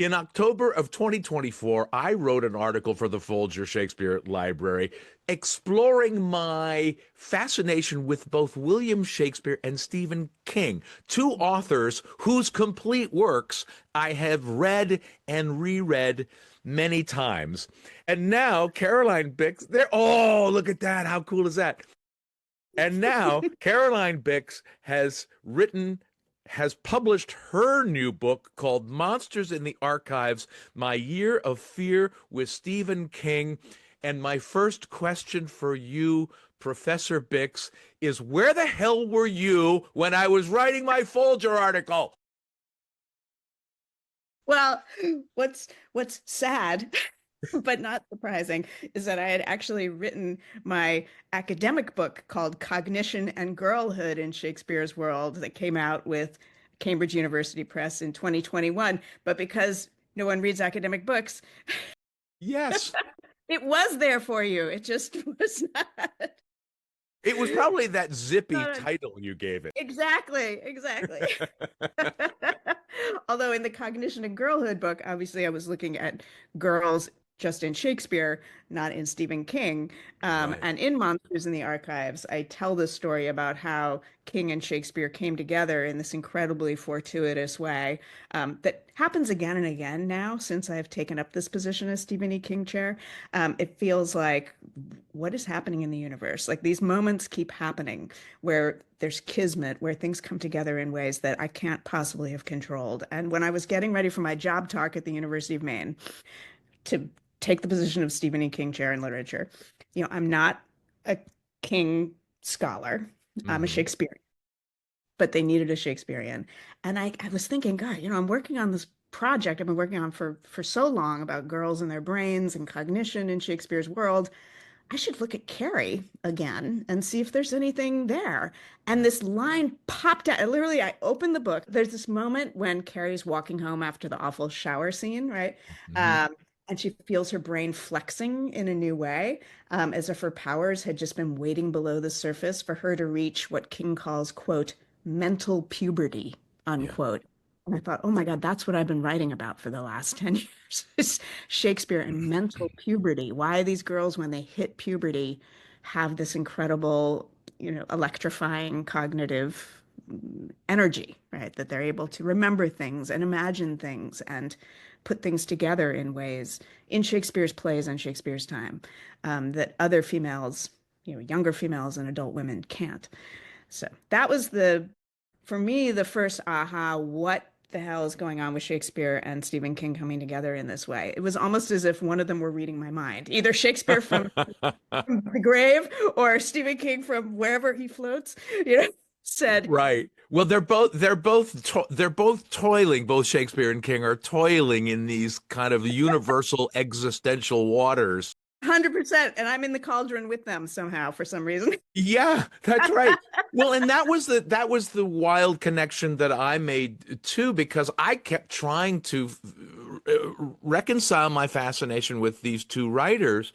In October of 2024, I wrote an article for the Folger Shakespeare Library exploring my fascination with both William Shakespeare and Stephen King, two authors whose complete works I have read and reread many times. And now Caroline Bicks, oh, look at that. How cool is that? And now Caroline Bicks has published her new book called Monsters in the Archives: My Year of Fear with Stephen King. And my first question for you, Professor Bicks, is where the hell were you when I was writing my Folger article? Well, what's sad but not surprising is that I had actually written my academic book called Cognition and Girlhood in Shakespeare's World that came out with Cambridge University Press in 2021. But because no one reads academic books, Yes. it was there for you. It just was not. It was probably that zippy not title you gave it. exactly. Although in the Cognition and Girlhood book, obviously I was looking at girls just in Shakespeare, not in Stephen King. Right. And in Monsters in the Archives, I tell the story about how King and Shakespeare came together in this incredibly fortuitous way that happens again and again now since I've taken up this position as Stephen E. King chair. It feels like what is happening in the universe? Like these moments keep happening where there's kismet, where things come together in ways that I can't possibly have controlled. And when I was getting ready for my job talk at the University of Maine to take the position of Stephen E. King chair in literature, I'm not a King scholar. I'm a Mhm. Shakespearean, but they needed a Shakespearean. And I was thinking, God, I'm working on this project I've been working on for so long about girls and their brains and cognition in Shakespeare's world. I should look at Carrie again and see if there's anything there. And this line popped out. Literally, I opened the book. There's this moment when Carrie's walking home after the awful shower scene, right? Mhm. And she feels her brain flexing in a new way, as if her powers had just been waiting below the surface for her to reach what King calls, quote, mental puberty, Yeah. unquote. And I thought, oh my God, that's what I've been writing about for the last 10 years. Shakespeare and mental puberty. Why these girls, when they hit puberty, have this incredible, electrifying cognitive energy, right? That they're able to remember things and imagine things and put things together in ways in Shakespeare's plays and Shakespeare's time that other females, younger females and adult women can't. So that was for me, the first aha, what the hell is going on with Shakespeare and Stephen King coming together in this way? It was almost as if one of them were reading my mind, either Shakespeare from the grave or Stephen King from wherever he floats, said, Right. Well, they're both toiling. Both Shakespeare and King are toiling in these kind of universal existential waters. 100%, and I'm in the cauldron with them somehow for some reason. Yeah, that's right. Well, and that was the wild connection that I made too, because I kept trying to reconcile my fascination with these two writers.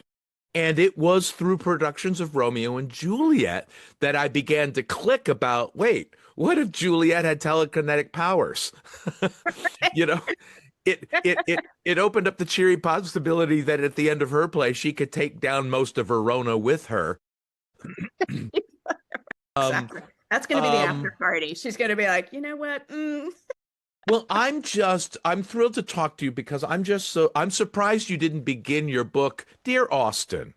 And it was through productions of Romeo and Juliet that I began to click about, wait, what if Juliet had telekinetic powers? You know, it opened up the cheery possibility that at the end of her play, she could take down most of Verona with her. Um, Exactly. That's going to be the after um, party. She's going to be like, you know what? well, I'm thrilled to talk to you because I'm surprised you didn't begin your book, Dear Austin,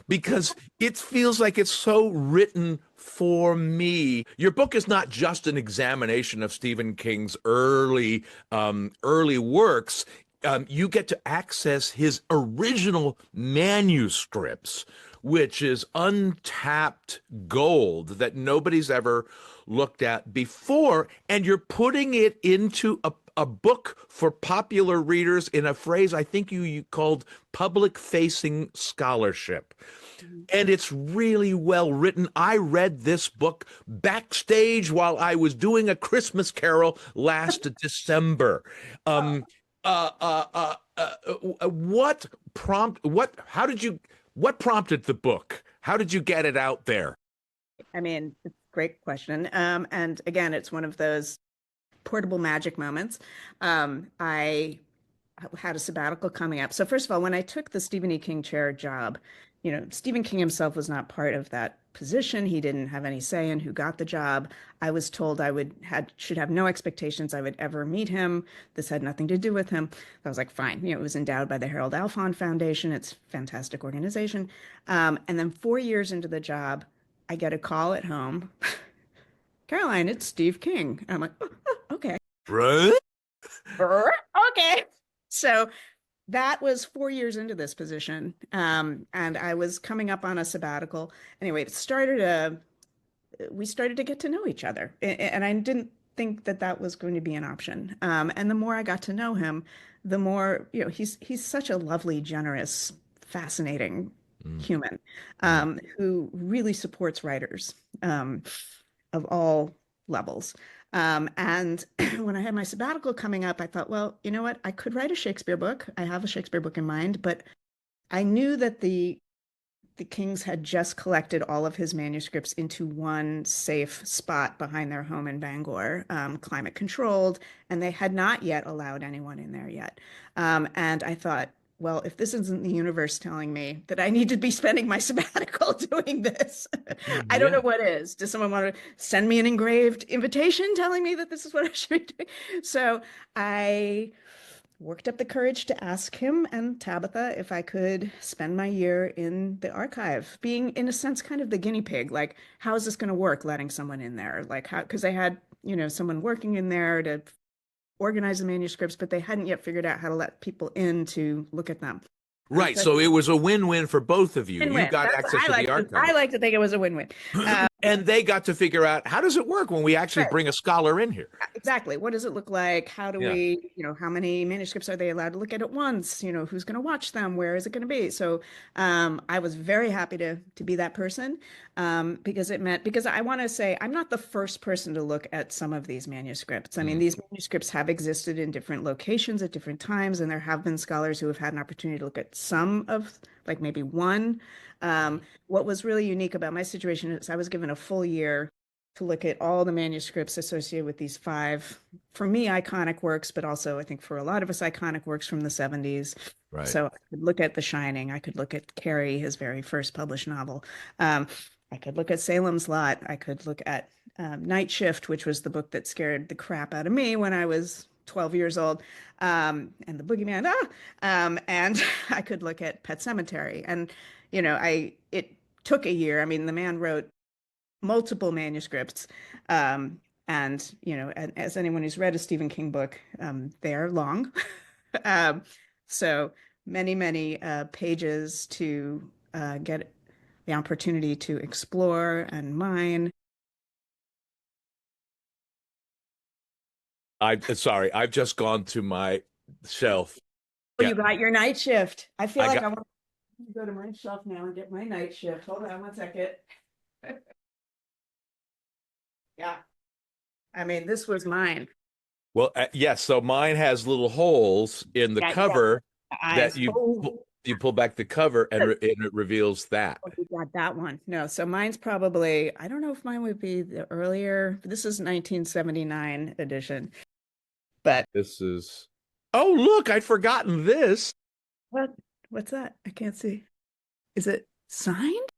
because it feels like it's so written for me. Your book is not just an examination of Stephen King's early works. You get to access his original manuscripts, which is untapped gold that nobody's ever looked at before, and you're putting it into a book for popular readers in a phrase I think you called public facing scholarship. And it's really well written. I read this book backstage while I was doing A Christmas Carol last December. Um, what how did what prompted the book? How did you get it out there? I mean, it's a great question. And again, it's one of those portable magic moments. I had a sabbatical coming up. So first of all, when I took the Stephen E. King chair job, Stephen King himself was not part of that position. He didn't have any say in who got the job. I was told should have no expectations I would ever meet him. This had nothing to do with him. I was like, fine. It was endowed by the Harold Alphon Foundation. It's a fantastic organization. And then 4 years into the job, I get a call at home. Caroline, it's Steve King. I'm like, oh, okay. Right? Okay. So that was 4 years into this position. And I was coming up on a sabbatical. Anyway, we started to get to know each other. And I didn't think that that was going to be an option. And the more I got to know him, the more, he's such a lovely, generous, fascinating Mm, human, mm. who really supports writers, of all levels. And when I had my sabbatical coming up, I thought, well, you know what? I could write a Shakespeare book. I have a Shakespeare book in mind, but I knew that the Kings had just collected all of his manuscripts into one safe spot behind their home in Bangor, climate controlled, and they had not yet allowed anyone in there yet. And I thought, well, if this isn't the universe telling me that I need to be spending my sabbatical doing this, I don't know Yeah. what is. Does someone want to send me an engraved invitation telling me that this is what I should be doing? So I worked up the courage to ask him and Tabitha if I could spend my year in the archive, being in a sense kind of the guinea pig. Like, how is this going to work, letting someone in there? Like, how, because they had, someone working in there to organize the manuscripts, but they hadn't yet figured out how to let people in to look at them. Right. So So it was a win-win for both of you. You win-win. got That's what access I to the like. archive. I like to think it was a win-win. And they got to figure out how does it work when we actually Right. bring a scholar in here? Exactly. What does it look like? How do Yeah. we, how many manuscripts are they allowed to look at once? Who's going to watch them? Where is it going to be? So I was very happy to be that person, because I want to say I'm not the first person to look at some of these manuscripts. I mean, Mm, these manuscripts have existed in different locations at different times, and there have been scholars who have had an opportunity to look at some of, like maybe one. What was really unique about my situation is I was given a full year to look at all the manuscripts associated with these five, for me, iconic works, but also I think for a lot of us, iconic works from the 70s. right. So I could look at The Shining. I could look at Carrie, his very first published novel. Um, I could look at Salem's Lot. I could look at Night Shift, which was the book that scared the crap out of me when I was 12 years old, and The Boogeyman. And I could look at Pet Cemetery. And, it took a year. I mean, the man wrote multiple manuscripts. And, and as anyone who's read a Stephen King book, they are long. um, so many, many pages to get the opportunity to explore and mine. I'm sorry. I've just gone to my shelf. Oh, Yeah. you got your night shift. I feel I like got I want to go to my shelf now and get my night shift. Hold on one second. Yeah. I mean, this was mine. well, yes. So mine has little holes in the Yeah, yeah. cover that Eyes. Oh, you pull back the cover and it reveals that. oh, you got that one. No, so mine's probably, I don't know if mine would be the earlier, this is 1979 edition. But This is. Oh, look! I'd forgotten this. what what's that? I can't see. Is it signed?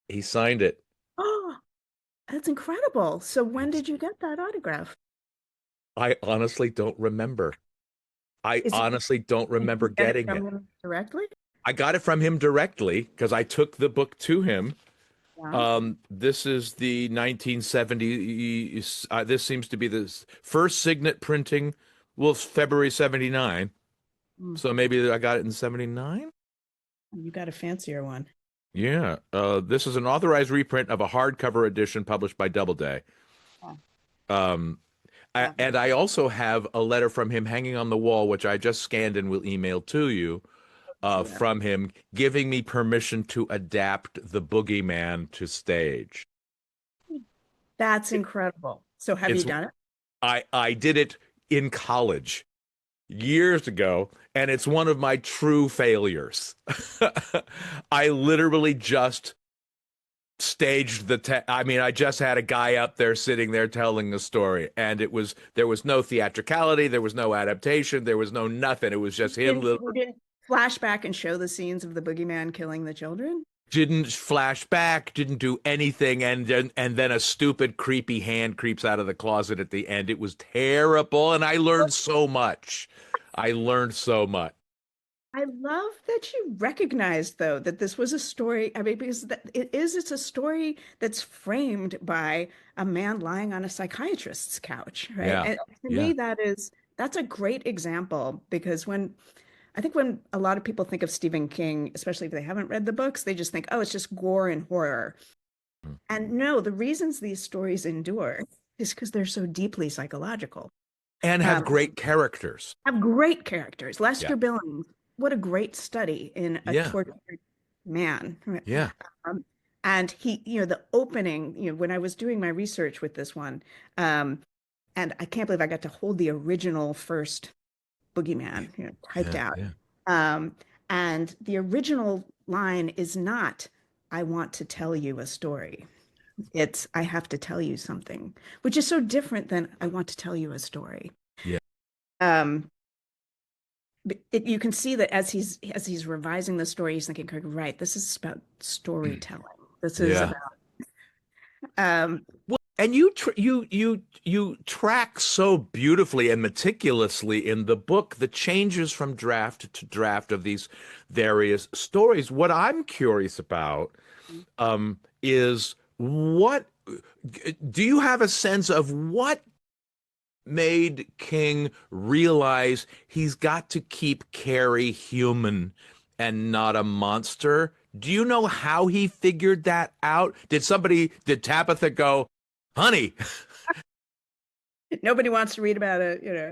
He signed it. Oh, that's incredible. So when It's- did you get that autograph? I honestly don't remember. I Is it, honestly don't did remember you get it getting from it. him directly? I got it from him directly because I took the book to him. Yeah. This is the 1970. This seems to be the first signet printing. Well, February 79. Mm, So maybe I got it in 79. you got a fancier one. Yeah. This is an authorized reprint of a hardcover edition published by Doubleday. Yeah. Um, Yeah. and I also have a letter from him hanging on the wall, which I just scanned and will email to you, See that. from him giving me permission to adapt The Boogeyman to stage. That's incredible. So have you It's done it? I did it in college years ago, and it's one of my true failures. I literally just staged I mean, I just had a guy up there sitting there telling a story, and there was no theatricality, there was no adaptation, there was no nothing. It was just him Didn't, literally we didn't flash back and show the scenes of the boogeyman killing the children. didn't flash back, didn't do anything, and then a stupid creepy hand creeps out of the closet at the end. It was terrible, and I learned so much. I learned so much. I love that you recognized, though, that this was a story. I mean, because it's a story that's framed by a man lying on a psychiatrist's couch, right? Yeah. And to me, Yeah. that's a great example because I think when a lot of people think of Stephen King, especially if they haven't read the books, they just think, oh, it's just gore and horror. And no, the reasons these stories endure is because they're so deeply psychological. And have Um, great characters. have great characters. Yeah. Lester Billings, what a great study in a Yeah. tortured man. Yeah. Um, and he, the opening, when I was doing my research with this one, um, and I can't believe I got to hold the original first boogeyman, typed Yeah. out. Yeah. Um, and the original line is not, I want to tell you a story. It's, I have to tell you something, which is so different than I want to tell you a story. Yeah. Um, you can see that as he's revising the story, he's thinking, right, this is about storytelling. This is Yeah. about um, Well, and you track so beautifully and meticulously in the book the changes from draft to draft of these various stories. What I'm curious about is what do you have a sense of what made King realize he's got to keep Carrie human and not a monster? Do you know how he figured that out? Did Tabitha go, honey, nobody wants to read about it, yeah,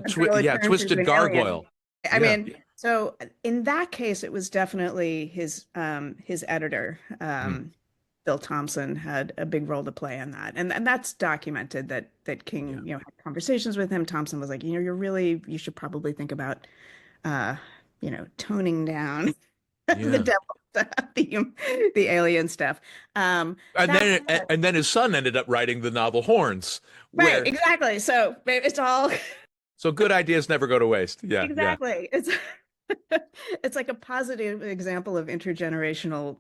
a girl who yeah, turns into twisted an alien. gargoyle. I Yeah, mean, so in that case, it was definitely his editor, mm, Bill Thompson, had a big role to play in that, and that's documented that yeah, King, had conversations with him. Thompson was like, you should probably think about, uh, toning down the yeah. devil stuff, the alien stuff. That said, And then his son ended up writing the novel Horns, right, where exactly. So it's all so good ideas never go to waste. Yeah, yeah, exactly. It's like a positive example of intergenerational,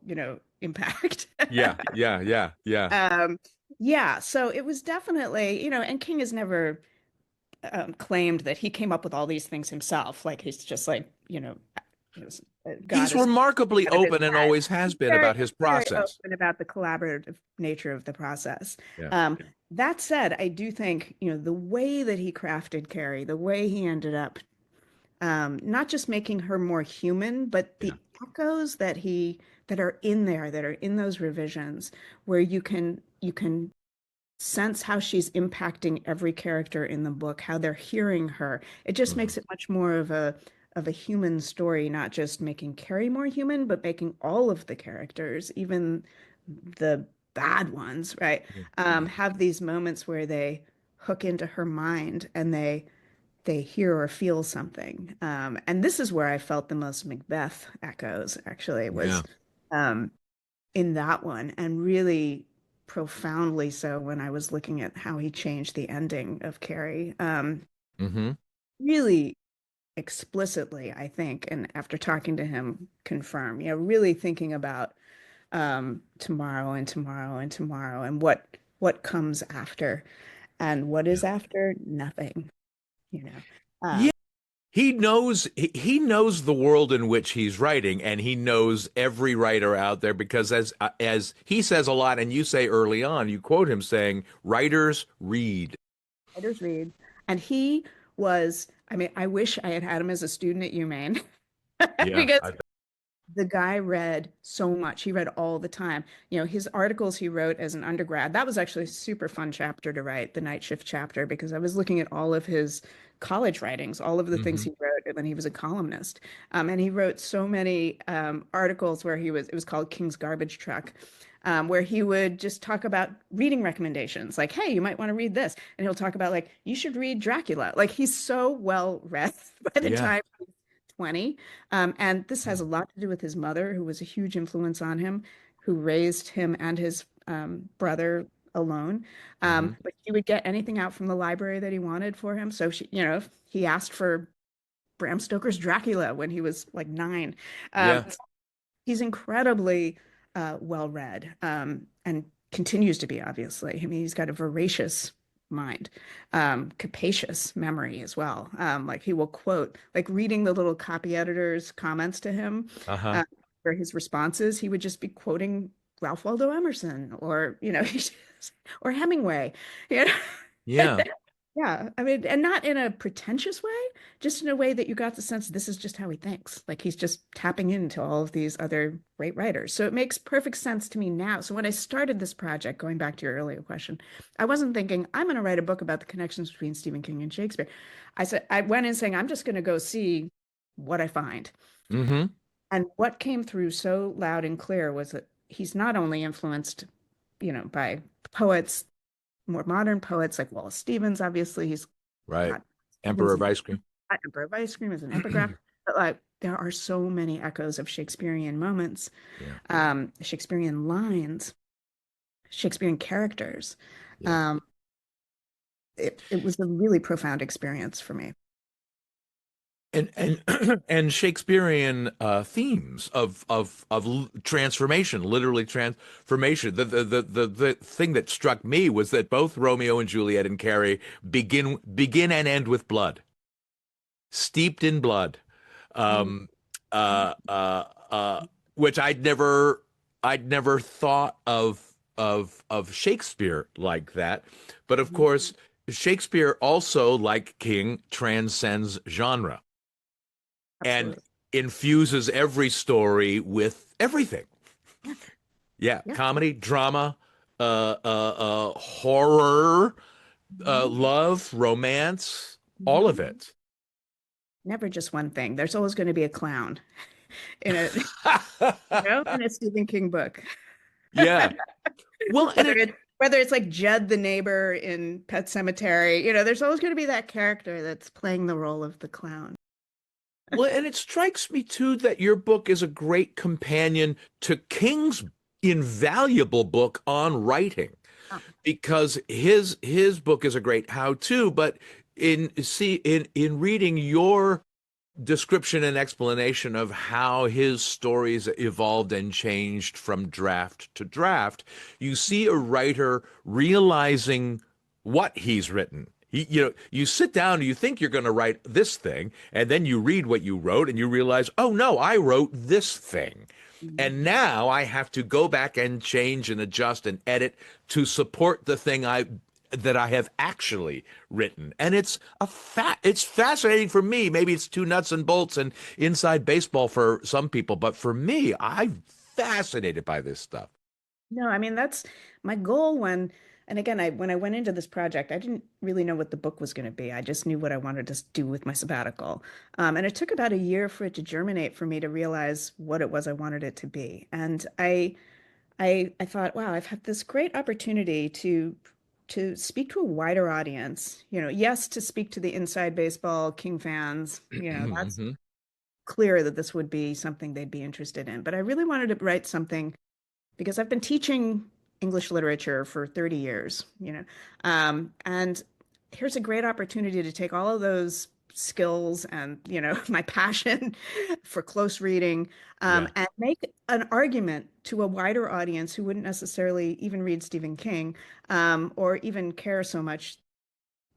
impact. yeah, yeah, yeah, yeah, Um, yeah, so it was definitely, and King has never claimed that he came up with all these things himself. Like he's just like, God he's is remarkably out of his open and head. always has been Very, about his very process. open about the collaborative nature of the process. Yeah, Um, that said, I do think, the way that he crafted Carrie, the way he ended up not just making her more human, but yeah, the echoes that are in there, that are in those revisions, where you can sense how she's impacting every character in the book, how they're hearing her. It just mhm, makes it much more of a human story, not just making Carrie more human, but making all of the characters, even the bad ones, right, yeah, have these moments where they hook into her mind and they hear or feel something. And this is where I felt the most Macbeth echoes, actually, yeah, was um, in that one, and really profoundly so when I was looking at how he changed the ending of Carrie. hmm Really explicitly, I think, and after talking to him, confirm, really thinking about tomorrow and tomorrow and tomorrow and what comes after and what yeah. is after nothing, you know. Yeah, Um, he knows the world in which he's writing, and he knows every writer out there because as he says a lot, and you say early on, you quote him saying, "Writers read." Writers read, and he was. I mean, I wish I had had him as a student at UMaine Yeah, because the guy read so much. He read all the time. His articles he wrote as an undergrad. That was actually a super fun chapter to write, the night shift chapter, because I was looking at all of his college writings, all of the things hmm he wrote when he was a columnist. And he wrote so many articles where it was called King's Garbage Truck. Where he would just talk about reading recommendations, like, hey, you might want to read this. And he'll talk about, like, you should read Dracula. Like, he's so well read by the yeah, time 20. And this yeah, has a lot to do with his mother, who was a huge influence on him. who raised him and his brother alone. Hmm. But she would get anything out from the library that he wanted for him. So she, he asked for Bram Stoker's Dracula when he was like 9. Yeah. He's incredibly well read, and continues to be, obviously. I mean, he's got a voracious mind, capacious memory as well. Like he will quote, like reading the little copy editor's comments to him Uh-huh. uh, for his responses, he would just be quoting Ralph Waldo Emerson or, or Hemingway, you know. Yeah. Yeah, I mean, and not in a pretentious way, just in a way that you got the sense this is just how he thinks. Like he's just tapping into all of these other great writers. So it makes perfect sense to me now. So when I started this project, going back to your earlier question, I wasn't thinking I'm going to write a book about the connections between Stephen King and Shakespeare. I went in saying I'm just going to go see what I find. Hmm. And what came through so loud and clear was that he's not only influenced, by poets, more modern poets like Wallace Stevens. Obviously, he's Right. got Emperor Stevens of is Ice Cream. Emperor of Ice Cream as an epigraph, but like there are so many echoes of Shakespearean moments, Yeah. Shakespearean lines, Shakespearean characters. Yeah. Um, it was a really profound experience for me. And and Shakespearean themes of transformation, literally transformation. The thing that struck me was that both Romeo and Juliet and Carrie begin and end with blood, steeped in blood. Mm, Um, uh, uh, uh, which I'd never thought of Shakespeare like that. But of mhm. course, Shakespeare also, like King, transcends genre and Absolutely. infuses every story with everything. Yeah. Yeah, Yeah. comedy, drama, horror, Mhm. love, romance, all of Mhm. it. Never just one thing. There's always going to be a clown in a, in a Stephen King book. Yeah. Well, and Whether it's like Jed the neighbor in Pet Cemetery, there's always going to be that character that's playing the role of the clown. it strikes me too that your book is a great companion to King's invaluable book on writing, Oh, because his book is a great how-to, but in reading your description and explanation of how his stories evolved and changed from draft to draft, you see a writer realizing what he's written. You sit down and you think you're going to write this thing, and then you read what you wrote and you realize, oh no, I wrote this thing. And mhm. now I have to go back and change and adjust and edit to support the thing that I have actually written. And it's fascinating for me. Maybe it's too nuts and bolts and inside baseball for some people, but for me, I'm fascinated by this stuff. No, I mean that's my goal and again, when I went into this project, I didn't really know what the book was going to be. I just knew what I wanted to do with my sabbatical. And it took about a year for it to germinate for me to realize what it was I wanted it to be. And I thought, wow, I've had this great opportunity to speak to a wider audience. Yes, to speak to the inside baseball King fans. That's Hmm. clear that this would be something they'd be interested in. But I really wanted to write something because I've been teaching English literature for 30 years, and here's a great opportunity to take all of those skills and, my passion for close reading, Yeah. and make an argument to a wider audience who wouldn't necessarily even read Stephen King, or even care so much,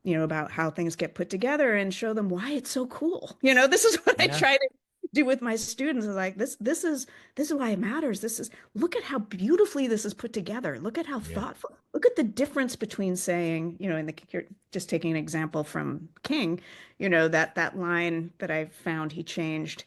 about how things get put together and show them why it's so cool. This is what I Yeah. try to do with my students is like this is why it matters. Look at how beautifully this is put together. Look at how Yeah. thoughtful. Look at the difference between saying, in the you're just taking an example from King, that line that I found he changed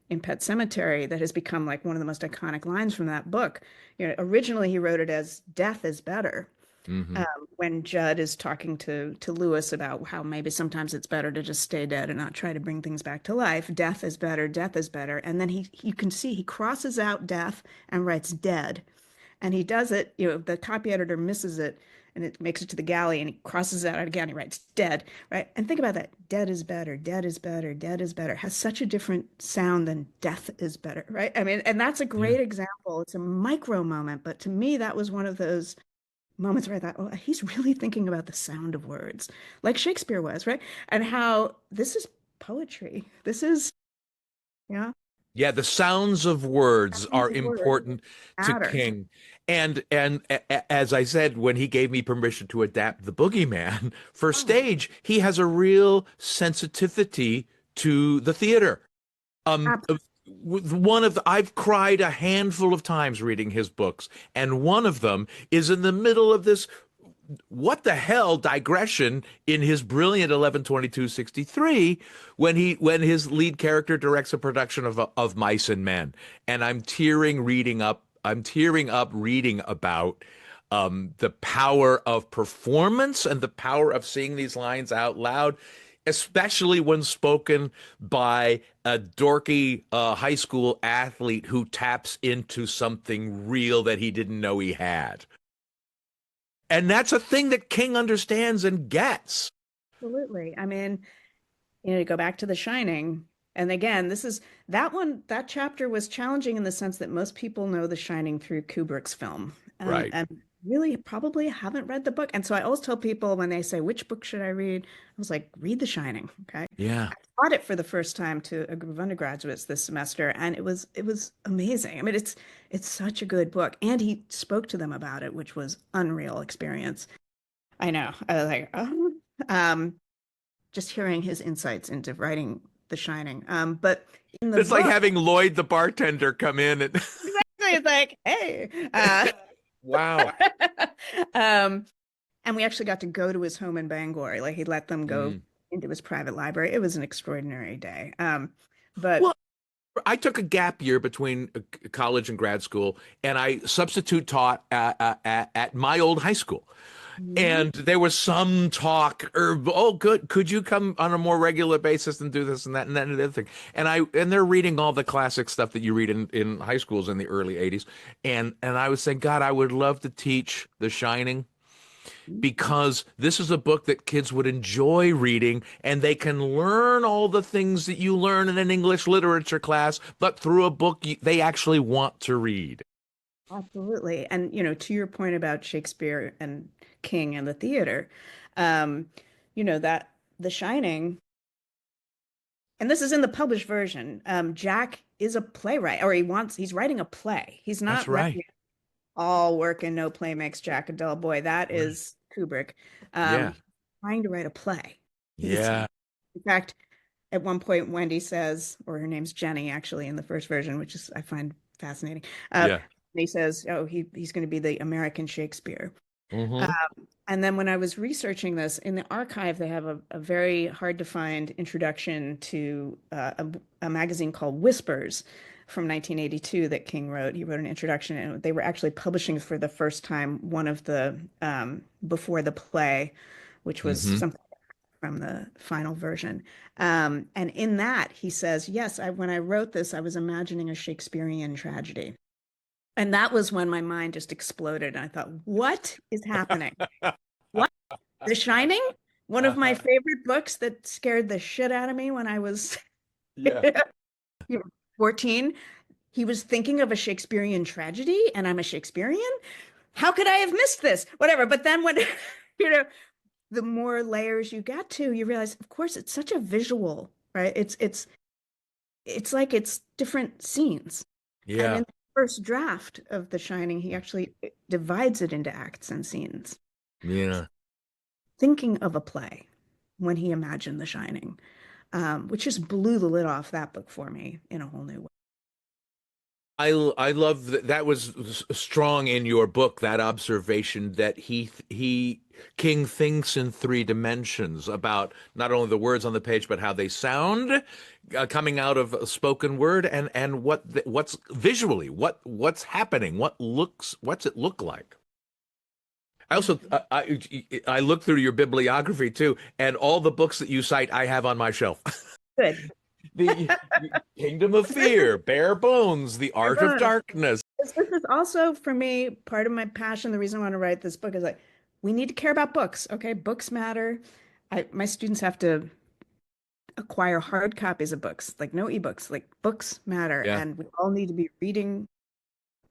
in Pet Cemetery that has become like one of the most iconic lines from that book. Originally he wrote it as death is better, Hmm. when Judd is talking to Lewis about how maybe sometimes it's better to just stay dead and not try to bring things back to life. Death is better, death is better. And then you can see he crosses out death and writes dead. And he does it, the copy editor misses it and it makes it to the galley and he crosses it out again. He writes dead, right? And think about that. Dead is better, dead is better, dead is better. Has such a different sound than death is better, right? I mean, and that's a Yeah. great example. It's a micro moment, but to me, that was one of those moments where I thought, oh, he's really thinking about the sound of words, like Shakespeare was, right? And how this is poetry. This is, yeah, Yeah, the sounds of words sounds are of words important to matter. King. As I said, when he gave me permission to adapt The Boogeyman for Oh, stage, he has a real sensitivity to the theater. absolutely. I've cried a handful of times reading his books, and one of them is in the middle of this what the hell digression in his brilliant 11/22/63 when his lead character directs a production of Mice and Men, and I'm tearing up reading about the power of performance and the power of seeing these lines out loud, especially when spoken by a dorky high school athlete who taps into something real that he didn't know he had. And that's a thing that King understands and gets. Absolutely. I mean, to go back to The Shining, and again, this is that one, that chapter was challenging in the sense that most people know The Shining through Kubrick's film, Right. and really probably haven't read the book. And so I always tell people when they say, which book should I read? I was like, read The Shining, okay? Yeah. I taught it for the first time to a group of undergraduates this semester, and it was amazing. I mean, it's such a good book, and he spoke to them about it, which was unreal experience. I know. I was like, oh. Just hearing his insights into writing The Shining. But in the It's like book, having Lloyd the bartender come in and exactly, it's like, hey. wow. Um, and we actually got to go to his home in Bangor. Like he let them go Mm. into his private library. It was an extraordinary day. But Well, I took a gap year between college and grad school, and I substitute taught at my old high school. Mhm. And there was some talk, or oh, good, could you come on a more regular basis and do this and that and that and the other thing? And they're reading all the classic stuff that you read in high schools in the early '80s, and I was saying, God, I would love to teach The Shining because this is a book that kids would enjoy reading and they can learn all the things that you learn in an English literature class, but through a book they actually want to read. Absolutely. And, to your point about Shakespeare and King and the theater, um, that The Shining, and this is in the published version, Jack is a playwright, or he's writing a play. He's That's not right. writing all work and no play makes Jack a dull boy. That Right. is Kubrick. Yeah. He's trying to write a play. Yeah. In fact, at one point, Wendy says, or her name's Jenny, actually, in the first version, which is I find fascinating. Yeah. He says, "Oh, he's going to be the American Shakespeare." Um, Hmm. and then when I was researching this in the archive, they have a very hard to find introduction to a magazine called Whispers from 1982 that King wrote. He wrote an introduction, and they were actually publishing for the first time one of the before the play, which was Hmm. something from the final version. And in that, he says, "Yes, when I wrote this, I was imagining a Shakespearean tragedy." And that was when my mind just exploded. And I thought, what is happening? What? The Shining? One of my favorite books that scared the shit out of me when I was Yeah. 14. He was thinking of a Shakespearean tragedy, and I'm a Shakespearean. How could I have missed this? Whatever. But then when, you know, the more layers you get to, you realize, of course, it's such a visual, right? It's like it's different scenes. And in Yeah. the first draft of The Shining, he actually divides it into acts and scenes, Yeah. thinking of a play when he imagined The Shining, which just blew the lid off that book for me in a whole new way. I love that that was strong in your book, that observation that he King thinks in three dimensions about not only the words on the page but how they sound coming out of a spoken word and what's visually what's happening, what's it look like. I Yeah, also I looked through your bibliography too, and all the books that you cite I have on my shelf. good. The Kingdom of Fear, Bare Bones, The Fair Art of bonus. Darkness. This is also for me part of my passion. The reason I want to write this book is like we need to care about books. Okay, books matter. My students have to acquire hard copies of books, like no ebooks, like books matter. Yeah. And we all need to be reading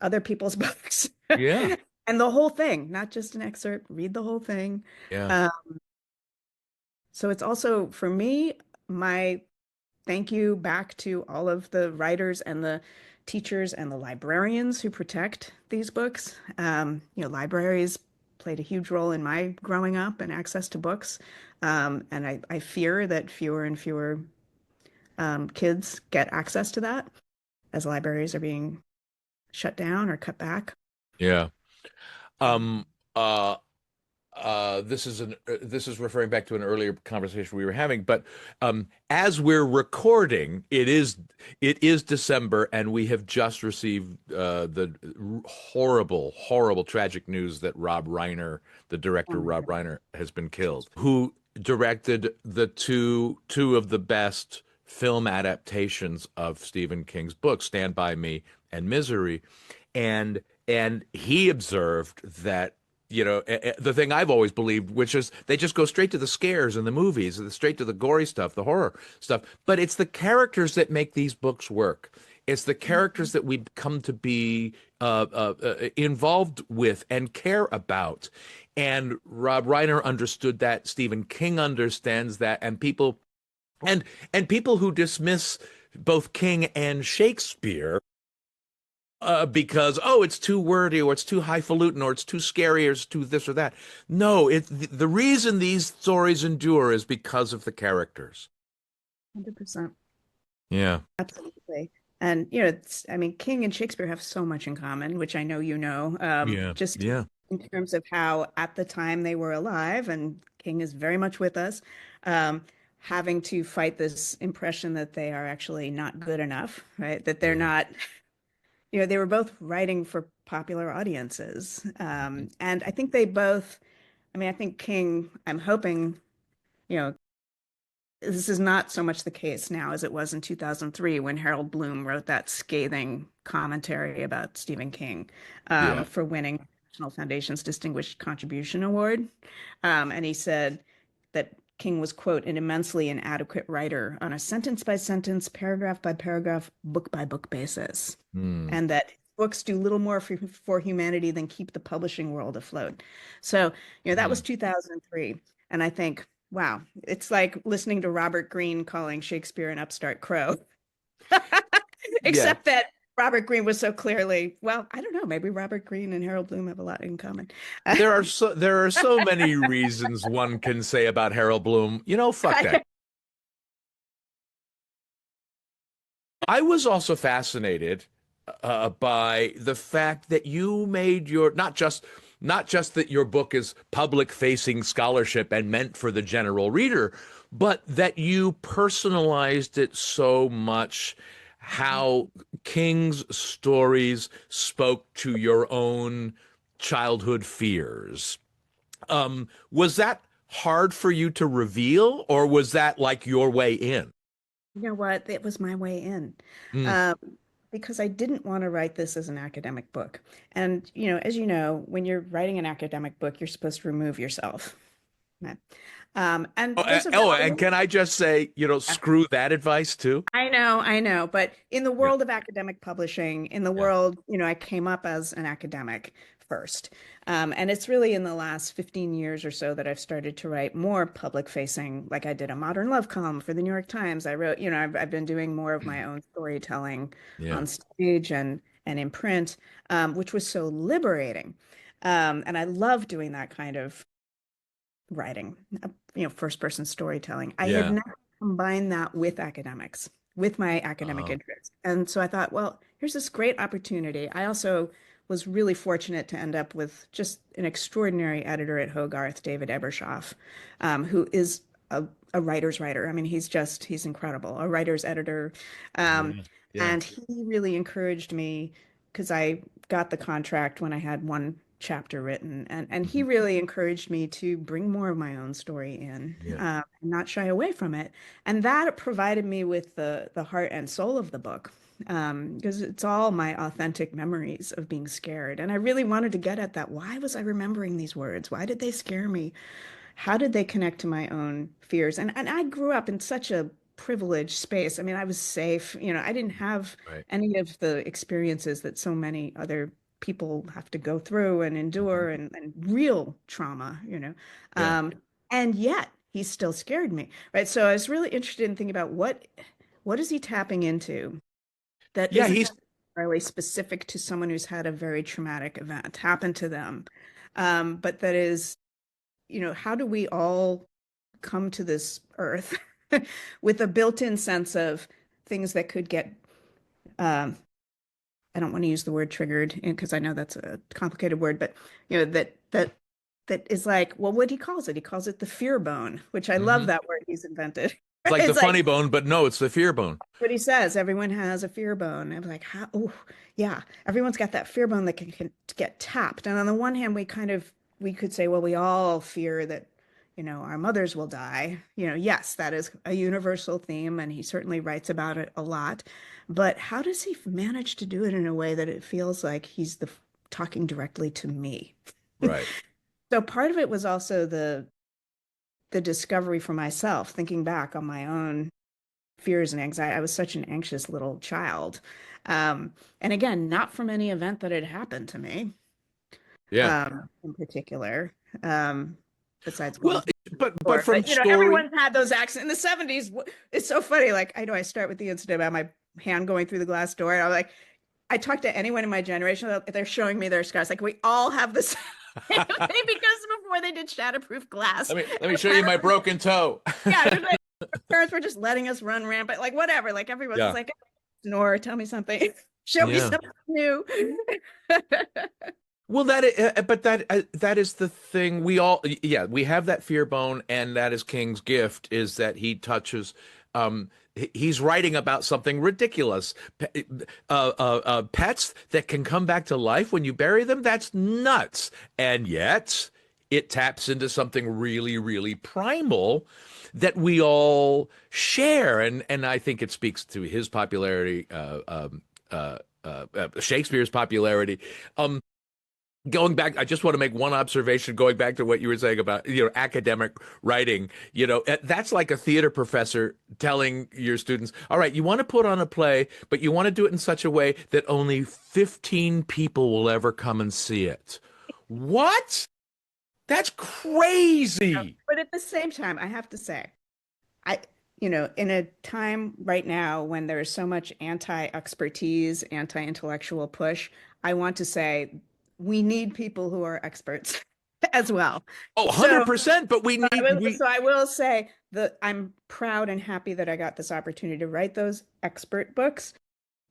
other people's books Yeah. and the whole thing, not just an excerpt, read the whole thing. Yeah. Uh, so it's also for me, my thank you back to all of the writers and the teachers and the librarians who protect these books. Libraries played a huge role in my growing up and access to books. And I fear that fewer and fewer kids get access to that as libraries are being shut down or cut back. Yeah. Um, Um, uh, this is referring back to an earlier conversation we were having, but as we're recording, it is December, and we have just received the horrible, tragic news that Rob Reiner, the oh director my Rob God. Reiner, has been killed. Who directed the two of the best film adaptations of Stephen King's books, Stand By Me and Misery, and he observed that the thing I've always believed, which is they just go straight to the scares in the movies, straight to the gory stuff, the horror stuff. But it's the characters that make these books work. It's the characters that we come to be involved with and care about. And Rob Reiner understood that. Stephen King understands that. And people who dismiss both King and Shakespeare because it's too wordy or it's too highfalutin or it's too scary or it's too this or that. No, the reason these stories endure is because of the characters. 100%. Yeah, Absolutely. And, I mean, King and Shakespeare have so much in common, which I know you know, yeah, just yeah, in terms of how at the time they were alive, and King is very much with us, um, having to fight this impression that they are actually not good enough, right? That they're yeah. not, they were both writing for popular audiences. And I think they both, I mean, I think King, I'm hoping, you know, this is not so much the case now as it was in 2003 when Harold Bloom wrote that scathing commentary about Stephen King Yeah. for winning National Foundation's Distinguished Contribution Award. And he said that King was, quote, an immensely inadequate writer on a sentence by sentence, paragraph by paragraph, book by book basis, Hmm. and that books do little more for humanity than keep the publishing world afloat. So, that Hmm. was 2003. And I think, wow, it's like listening to Robert Greene calling Shakespeare an upstart crow. Yeah. Except that Robert Greene was so clearly, well, I don't know, maybe Robert Greene and Harold Bloom have a lot in common. There are so many reasons one can say about Harold Bloom, fuck that. I was also fascinated by the fact that you made your not just that your book is public facing scholarship and meant for the general reader, but that you personalized it so much how King's stories spoke to your own childhood fears. Was that hard for you to reveal, or was that like your way in? You know what? It was my way in. Mm. Um, because I didn't want to write this as an academic book. And, as you know, when you're writing an academic book, you're supposed to remove yourself. Right? And there's a And value. can I just say, screw that advice too? I know. But in the Yeah. world of academic publishing, in the Yeah. world, I came up as an academic first. And it's really in the last 15 years or so that I've started to write more public facing, like I did a modern love column for the New York Times. I wrote, I've been doing more of my own storytelling Yeah. on stage and in print, which was so liberating. And I love doing that kind of writing, first person storytelling. I had Yeah. never combined that with academics, with my academic Uh, interests. And so I thought, well, here's this great opportunity. I also was really fortunate to end up with just an extraordinary editor at Hogarth, David Ebershoff, who is a writer's writer. I mean, he's incredible, a writer's editor. Um, yeah. Yeah. and he really encouraged me because I got the contract when I had one chapter written, and he Mhm. really encouraged me to bring more of my own story in, Yeah. and not shy away from it. And that provided me with the heart and soul of the book. because it's all my authentic memories of being scared. And I really wanted to get at that. Why was I remembering these words? Why did they scare me? How did they connect to my own fears? And I grew up in such a privileged space. I mean, I was safe. I didn't have Right. any of the experiences that so many other people have to go through and Mhm. endure and real trauma. Yeah. Um, and yet he still scared me, right? So I was really interested in thinking about what is he tapping into that Yeah, isn't he's necessarily specific to someone who's had a very traumatic event happen to them, but that is, how do we all come to this earth with a built-in sense of things that could get, um, I don't want to use the word triggered because I know that's a complicated word, but that is like, well, what he calls it? He calls it the fear bone, which I love mhm. that word he's invented. It's like the It's like funny bone, but no, it's the fear bone. what he says, everyone has a fear bone. I'm like, how? Oh, yeah, everyone's got that fear bone that can get tapped. And on the one hand, we could say, well, we all fear that, our mothers will die. Yes, that is a universal theme, and he certainly writes about it a lot. But how does he manage to do it in a way that it feels like he's talking directly to me? Right. So part of it was also the discovery for myself, thinking back on my own fears and anxiety. I was such an anxious little child. And again, not from any event that had happened to me, Yeah. in particular, um, besides going Well, to the but store. from But, story, everyone's had those accidents in the 70s. It's so funny. Like, I know I start with the incident about my hand going through the glass door. And I'm like, I talk to anyone in my generation, they're showing me their scars. Like, we all have the same thing because before they did shatterproof glass. let me show you my broken toe. Yeah, it was like parents were just letting us run rampant, like whatever. Like everyone's just Yeah. like, snore, tell me something, show me Yeah. something new. Well, but that is the thing. Yeah, we have that fear bone, and that is King's gift, is that he touches. He's writing about something ridiculous. Pets that can come back to life when you bury them. That's nuts, and yet it taps into something really, really primal that we all share, and I think it speaks to his popularity, Shakespeare's popularity. Going back, I just want to make one observation going back to what you were saying about, academic writing. That's like a theater professor telling your students, all right, you want to put on a play, but you want to do it in such a way that only 15 people will ever come and see it. What? That's crazy. But at the same time, I have to say, I, in a time right now when there's so much anti-expertise, anti-intellectual push, I want to say we need people who are experts as well. Oh, So 100%, but we I need will, we so I will say that I'm proud and happy that I got this opportunity to write those expert books,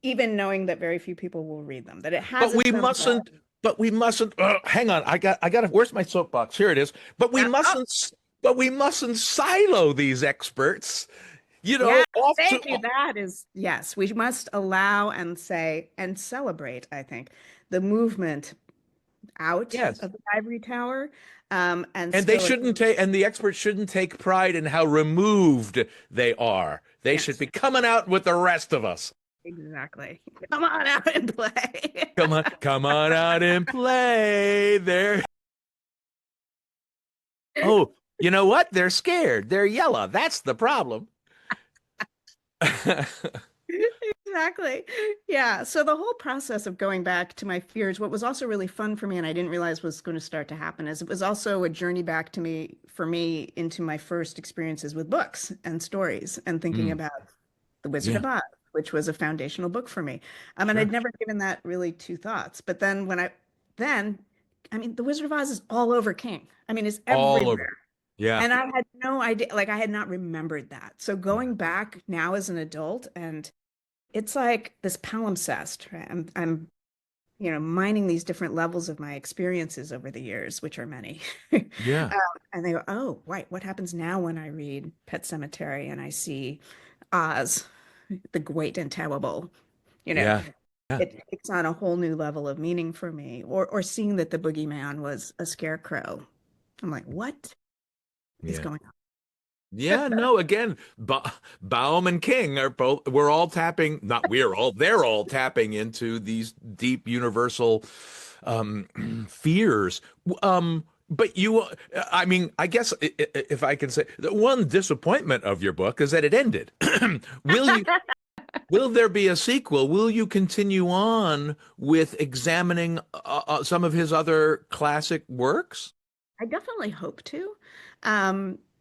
even knowing that very few people will read them, that it has but its we own mustn't but we mustn't hang on. I got where's my soapbox? Here it is. But we yeah. Oh, mustn't but we mustn't silo these experts, yeah. off to Thank you. That is, yes, we must allow and say and celebrate, I think, the movement out yes. of the ivory tower, and And they still, shouldn't take, and the experts shouldn't take pride in how removed they are. They should yes, be coming out with the rest of us. exactly. Come on out and play. Come on out and play. There. Oh, you know what? They're scared. They're yellow. That's the problem. Exactly. Yeah. So the whole process of going back to my fears, what was also really fun for me, and I didn't realize was going to start to happen, is it was also a journey back to me for me into my first experiences with books and stories and thinking Mm, about The Wizard yeah, of Oz, which was a foundational book for me. And sure. I'd never given that really two thoughts. But then then, I mean, The Wizard of Oz is all over King. I mean, it's All over. everywhere. Yeah. And I had no idea, like I had not remembered that. So Yeah. going back now as an adult, and it's like this palimpsest, right? I'm, mining these different levels of my experiences over the years, which are many. Yeah. And they go, oh, right, what happens now when I read Pet Cemetery and I see Oz, the great and terrible, you know, Yeah. Yeah. it takes on a whole new level of meaning for me. Or seeing that the boogeyman was a scarecrow. I'm like, what is Yeah. going on? Yeah, no, again, Baum and King are both, we're all tapping, not we're all, they're all tapping into these deep universal um fears. But I mean, I guess if I can say, the one disappointment of your book is that it ended. Will you, will there be a sequel? Will you continue on with examining some of his other classic works? I definitely hope to.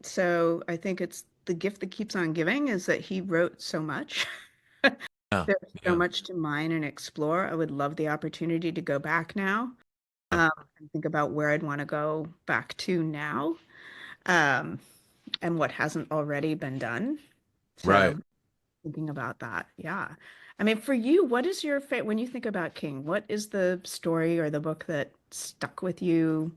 So I think it's the gift that keeps on giving is that he wrote so much. Yeah, There's so yeah. much to mine and explore. I would love the opportunity to go back now, and think about where I'd want to go back to now, um, and what hasn't already been done. Right. So thinking about that, yeah. I mean, for you, what is your favorite when you think about King? What is the story or the book that stuck with you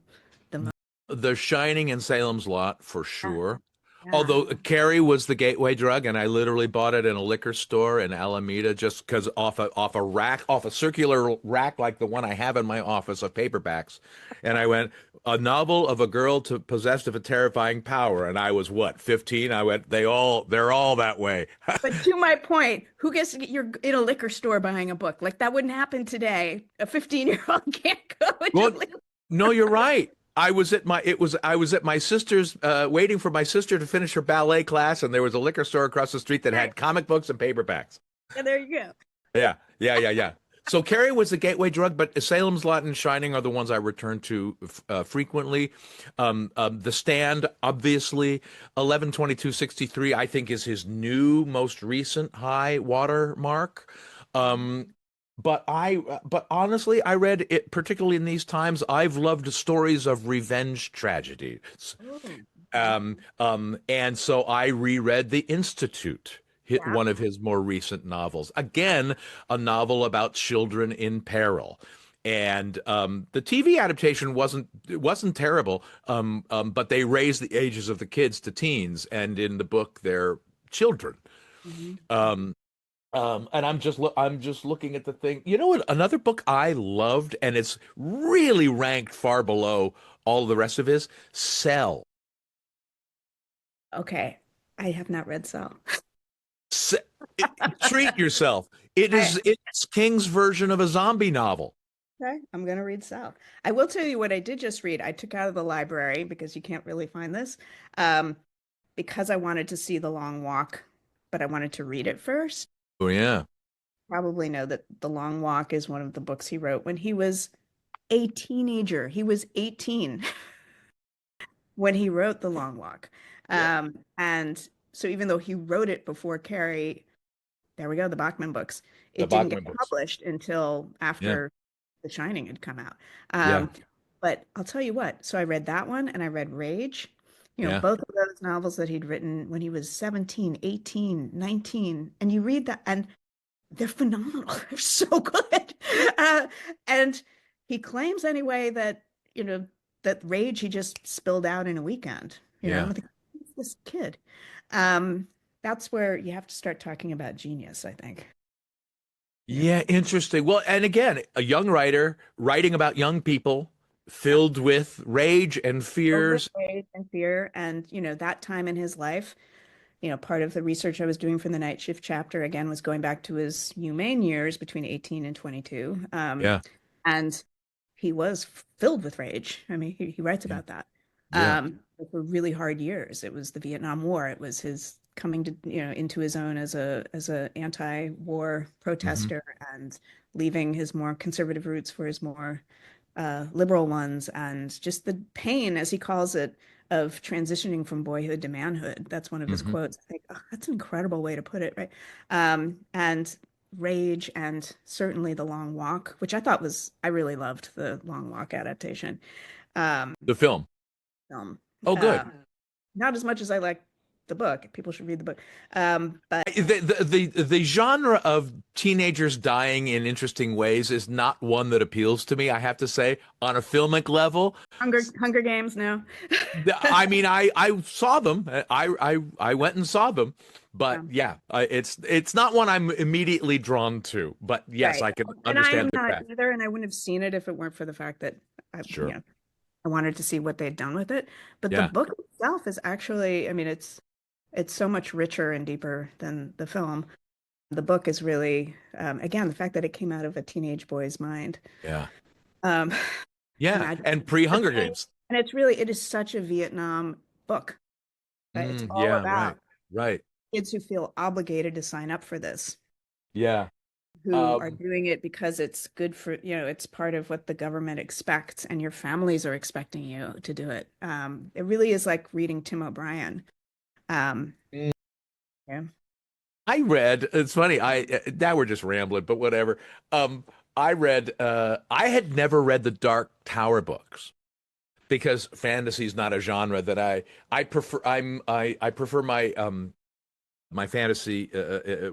the most? The Shining and Salem's Lot for Yeah. sure. Yeah. Although Carrie was the gateway drug, and I literally bought it in a liquor store in Alameda just because off a rack, off a circular rack like the one I have in my office of paperbacks, and I went, a novel of a girl to possessed of a terrifying power, and I was what, 15? I went, they're all that way. But to my point, who gets to get you're in a liquor store buying a book? Like that wouldn't happen today. A 15-year-old can't go into Well, a liquor. no, you're right. I was at my sister's waiting for my sister to finish her ballet class, and there was a liquor store across the street that Right. had comic books and paperbacks. And there you go. Yeah, yeah, yeah, yeah. So Carrie was the gateway drug, but Salem's Lot and Shining are the ones I return to frequently. The Stand, obviously, 11/22/63, I think is his new, most recent high water mark. Um, but honestly, I read it particularly in these times. I've loved stories of revenge tragedies. Oh, And so I reread The Institute, yeah. one of his more recent novels. Again, a novel about children in peril. And the TV adaptation wasn't terrible, but they raised the ages of the kids to teens, and in the book, they're children. Mhm. Um, and I'm just looking at the thing. You know what? Another book I loved, and it's really ranked far below all the rest of his, Cell. Okay. I have not read Cell. Se- Treat yourself. I It's King's version of a zombie novel. okay, I'm gonna read Cell. I will tell you what I did just read. I took out of the library because you can't really find this. Um, because I wanted to see The Long Walk, but I wanted to read it first. Oh yeah. Probably know that The Long Walk is one of the books he wrote when he was a teenager. He was 18 when he wrote The Long Walk. Yep. And so even though he wrote it before Carrie, there we go, the Bachman books, The it didn't get Bachman books. published until Yeah. after The Shining had come out. Yeah. But I'll tell you what, so I read that one and I read Rage. You know, Yeah. both of those novels that he'd written when he was 17, 18, 19. And you read that and they're phenomenal. They're so good. Uh, and he claims anyway that, you know, that rage he just spilled out in a weekend. You know, Yeah. I think, who's this kid? Um, that's where you have to start talking about genius, I think. You know, Yeah, interesting. Well, and again, a young writer writing about young people yeah. filled with rage and Filled with fears. rage and fear. And, you know, that time in his life, you know, part of the research I was doing for the night shift chapter again was going back to his UMaine years between 18 and 22. Yeah. And he was filled with rage. I mean, he writes Yeah. about that. Yeah. They were really hard years. It was the Vietnam War. It was his coming to, you know, into his own as a anti-war Hmm. protester and leaving his more conservative roots for his more liberal ones, and just the pain, as he calls it, of transitioning from boyhood to manhood. That's one of his Hmm. quotes. I think, oh, that's an incredible way to put it, right? And Rage and certainly The Long Walk, which I thought was, I really loved the Long Walk adaptation um, The film. film. Oh, Uh, good. Not as much as I like the book. People should read the book. But The genre of teenagers dying in interesting ways is not one that appeals to me, I have to say. On a filmic level, Hunger Games, no. I mean, I saw them. I went and saw them, but Yeah. yeah, it's not one I'm immediately drawn to. But yes, Right. I can And I am understand the not craft. either, and I wouldn't have seen it if it weren't for the fact that you Sure. know, I wanted to see what they'd done with it. But the Yeah. book itself is actually, I mean, It's so much richer and deeper than the film. The book is really, again, the fact that it came out of a teenage boy's mind. Yeah. Um, Yeah. Imagine. And pre-Hunger Games. And it's really, it is such a Vietnam book, right? It's all Yeah, about right. Right. kids who feel obligated to sign up for this, Yeah. who are Um, doing it because it's good for, it's part of what the government expects, and your families are expecting you to do it. It really is like reading Tim O'Brien. Um, mm, yeah. I read, it's funny, now we're just rambling, but whatever. I read, I had never read the Dark Tower books because fantasy is not a genre that I prefer. I prefer my fantasy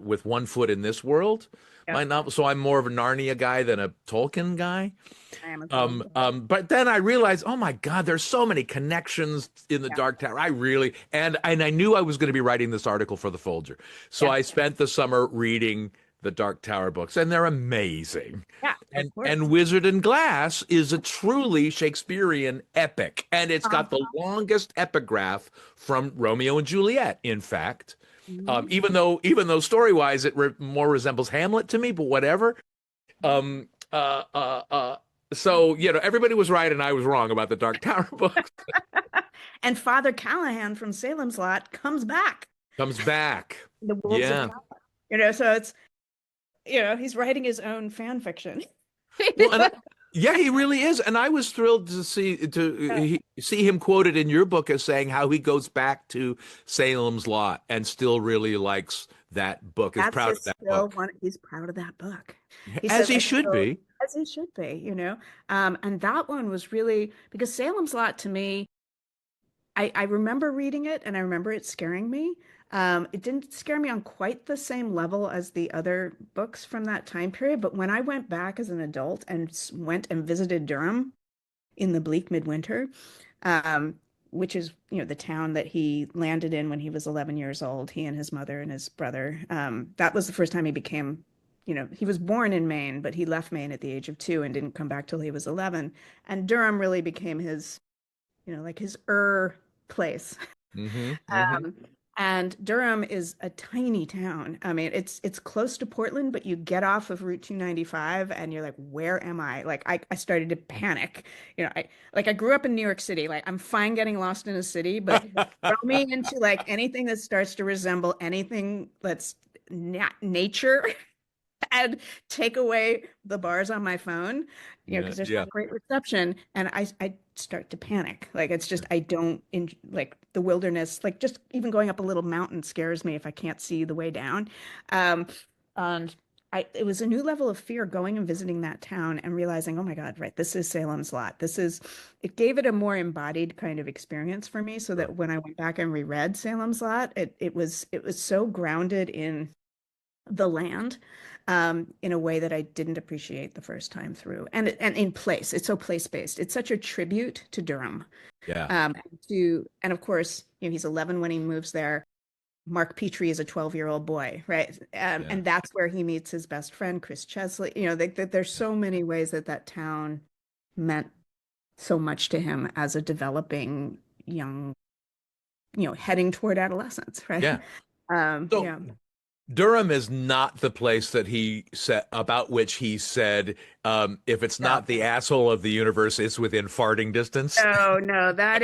with one foot in this world. Yep. My novel, so I'm more of a Narnia guy than a Tolkien guy. I am as well. But then I realized, oh my God, there's so many connections in the Yeah. Dark Tower. I really, and I knew I was going to be writing this article for the Folger, so Yeah. I spent the summer reading the Dark Tower books, and they're amazing. Yeah, of course. And Wizard and Glass is a truly Shakespearean epic, and it's got the Uh-huh. longest epigraph from Romeo and Juliet, in fact. Mhm. Even though story wise more resembles Hamlet to me, but whatever. Um, uh, uh, uh, so everybody was right and I was wrong about the Dark Tower book. And Father Callahan from Salem's Lot comes back. Comes back. The Wolves of Yeah. Callahan. So it's, he's writing his own fan fiction. Well, yeah, he really is, and I was thrilled to see him quoted in your book as saying how he goes back to Salem's Lot and still really likes that book, is That's proud of his that still book, one. He's proud of that book. He as says, he I should still, be. as he should be. And that one was really because Salem's Lot to me, I remember reading it and I remember it scaring me. It didn't scare me on quite the same level as the other books from that time period, but when I went back as an adult and went and visited Durham in the bleak midwinter, um, which is, the town that he landed in when he was 11 years old, he and his mother and his brother. That was the first time he became, he was born in Maine, but he left Maine at the age of 2 and didn't come back till he was 11. And Durham really became his, like his place. Hmm. Um, and Durham is a tiny town. I mean, it's close to Portland, but you get off of Route 295 and you're like, where am I? Like I started to panic. I grew up in New York City. Like I'm fine getting lost in a city, but throw me into like anything that starts to resemble anything that's not nature and take away the bars on my phone, Yeah, because there's yeah. not great reception, and I start to panic. Like it's just I don't like the wilderness. Like just even going up a little mountain scares me if I can't see the way down. Um, and it was a new level of fear going and visiting that town and realizing, oh my God, right, this is Salem's Lot. It gave it a more embodied kind of experience for me, so Sure. that when I went back and reread Salem's Lot, it was so grounded in the land, in a way that I didn't appreciate the first time through. And in place, it's so place based. It's such a tribute to Durham. Yeah, Um, and of course, he's 11 when he moves there. Mark Petrie is a 12-year-old boy, right? yeah. And that's where he meets his best friend, Chris Chesley. There's so many ways that town meant so much to him as a developing young, heading toward adolescence, right? Yeah. So Yeah. Durham is not the place that he said about which he said, if it's No, not the asshole of the universe, it's within farting distance. no, no, that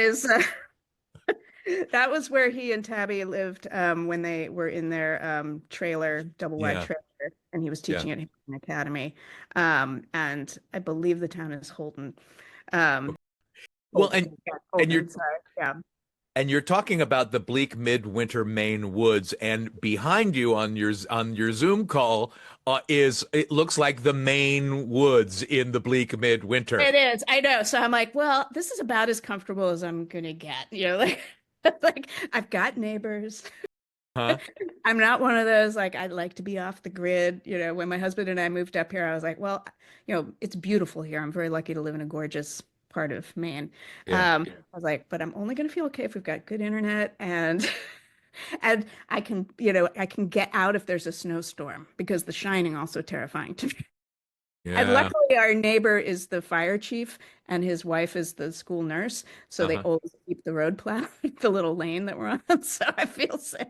was where he and Tabby lived, when they were in their trailer, double wide Yeah, trailer, and he was yeah. teaching at Hamilton Academy. And I believe the town is Holden. Um, Well, Holden, yeah, and you're Holden, sorry. Yeah. and you're talking about the bleak midwinter Maine woods, and behind you on your Zoom call is it looks like the Maine woods in the bleak midwinter. It is. I know. So I'm like, well, this is about as comfortable as I'm gonna get. Like, like I've got neighbors. Huh? I'm not one of those like I'd like to be off the grid. When my husband and I moved up here, I was like, well, it's beautiful here. I'm very lucky to live in a gorgeous part of Maine. Yeah. I was like, but I'm only going to feel okay if we've got good internet and and I can get out if there's a snowstorm because The Shining also terrifying to me. And Yeah. luckily, our neighbor is the fire chief, and his wife is the school nurse. So they Uh-huh. always keep the road plowed, the little lane that we're on. So I feel safe.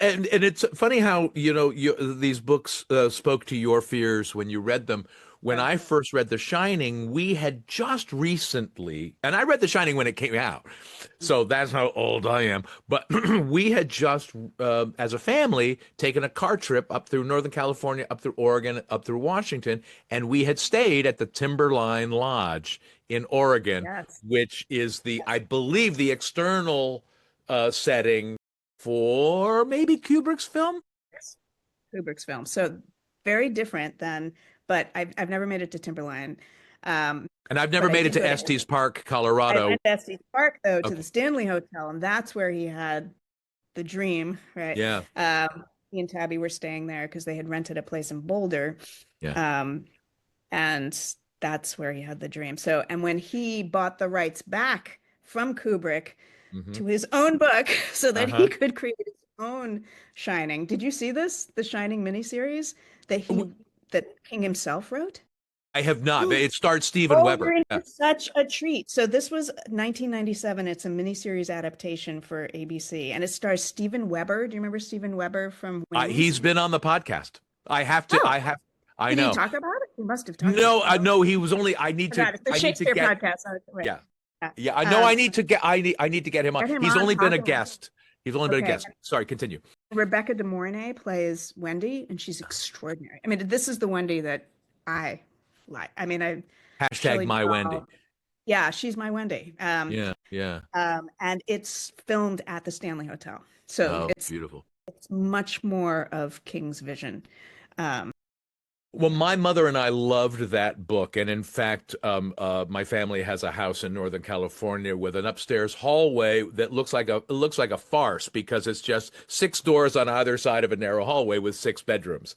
And it's funny how, these books spoke to your fears when you read them. When Yeah. I first read The Shining, we had just recently, and I read The Shining when it came out, so that's how old I am. But we had just, as a family, taken a car trip up through Northern California, up through Oregon, up through Washington, and we had stayed at the Timberline Lodge in Oregon, Yes. which is I Yes. believe, the external setting for maybe Kubrick's film. Yes. Kubrick's film. So very different than, but I've never made it to Timberline. Um, And I've but never I made it did to go to Estes Park, I Colorado. went to Estes Park though to the Okay. Stanley Hotel, and that's where he had the dream, right? Yeah. He and Tabby were staying there because they had rented a place in Boulder. Yeah. Um, and that's where he had the dream. So, and when he bought the rights back from Kubrick Hmm. to his own book so that he Uh-huh. could create his own Shining. Did you see this? The Shining miniseries that King himself wrote? I have not. It starred Steven Oh, Weber. you're in Yeah. for such a treat. So this was 1997. It's a miniseries adaptation for ABC, and it stars Steven Weber. Do you remember Steven Weber from Wings? He's been on the podcast. Oh, I did he know. talk about it? He must have talked about No, it. Oh, no, he was only, forgot. It's the I need to Shakespeare get, podcast. Oh, right. yeah. Yeah. Yeah. I know Um, I need to get him on. get him He's on, only been talk a about. guest. He's only been a Okay. guest. Sorry, continue. Rebecca De Mornay plays Wendy, and she's extraordinary. I mean, this is the Wendy that I like. I mean, I Hashtag Shelley my Wendy. Duvall. Yeah, she's my Wendy. Yeah. Yeah. And it's filmed at the Stanley Hotel, so Oh, it's beautiful. much more of King's vision. Um, Well, my mother and I loved that book, and in fact, my family has a house in Northern California with an upstairs hallway that it looks like a farce because it's just six doors on either side of a narrow hallway with six bedrooms.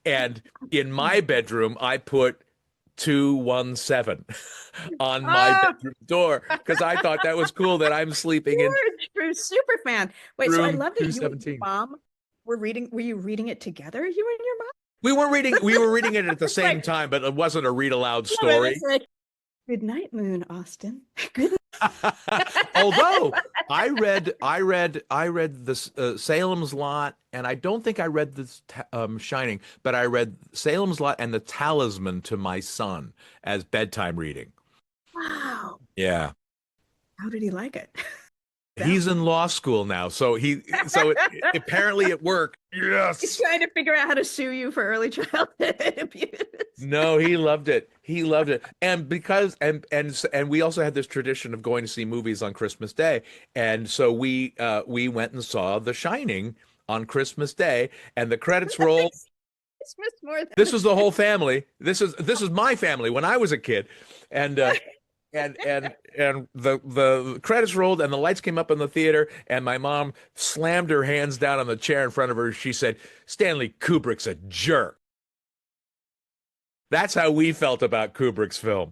And in my bedroom, I put 217 on my oh, bedroom door because I thought that was cool that I'm sleeping in you're a true super fan. Wait, so I room loved it. You and your 217. mom were reading. Were you reading it together? You and your mom? We were reading it at the same Like, time, but it wasn't a read aloud no, but it's story. like, good night, Moon Austin. Good Although I read this Salem's Lot, and I don't think I read this Shining, but I read Salem's Lot and The Talisman to my son as bedtime reading. wow. Yeah, How did he like it? Yeah. he's in law school now, so apparently it worked. He's Yes. trying to figure out how to sue you for early childhood abuse. No, he loved it. He loved it. And because and we also had this tradition of going to see movies on Christmas Day. And so we went and saw The Shining on Christmas Day, and the credits rolled. Christmas more This than was the whole family. This is my family when I was a kid. And the credits rolled and the lights came up in the theater, and my mom slammed her hands down on the chair in front of her. She said, "Stanley Kubrick's a jerk." That's how we felt about Kubrick's film.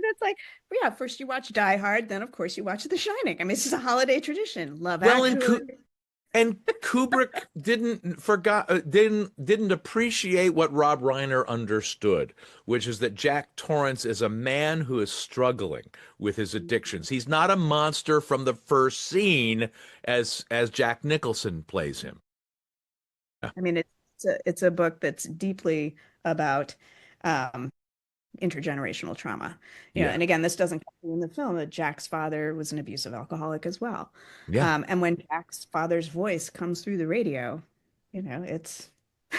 it's like, yeah, first you watch Die Hard, then of course you watch The Shining. I mean, it's just a holiday tradition. Love Well, Actually. and Kubrick didn't appreciate what Rob Reiner understood, which is that Jack Torrance is a man who is struggling with his addictions. He's not a monster from the first scene as Jack Nicholson plays him. I mean, it's a book that's deeply about um, intergenerational trauma. You know, Yeah. and again, this doesn't come through in the film that Jack's father was an abusive alcoholic as well. Yeah. And when Jack's father's voice comes through the radio, it's he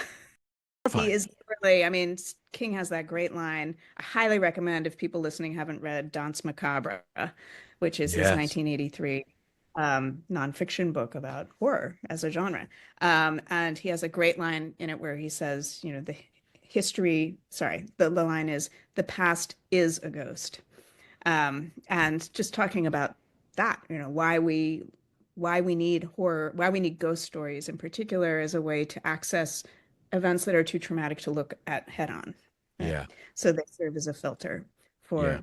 Horrifying. is really, I mean, King has that great line. I highly recommend if people listening haven't read Danse Macabre, which is his Yes. 1983 nonfiction book about horror as a genre. And he has a great line in it where he says, the line is, the past is a ghost. And just talking about that, why we need horror, why we need ghost stories in particular as a way to access events that are too traumatic to look at head on. Right? Yeah. So they serve as a filter Yeah. for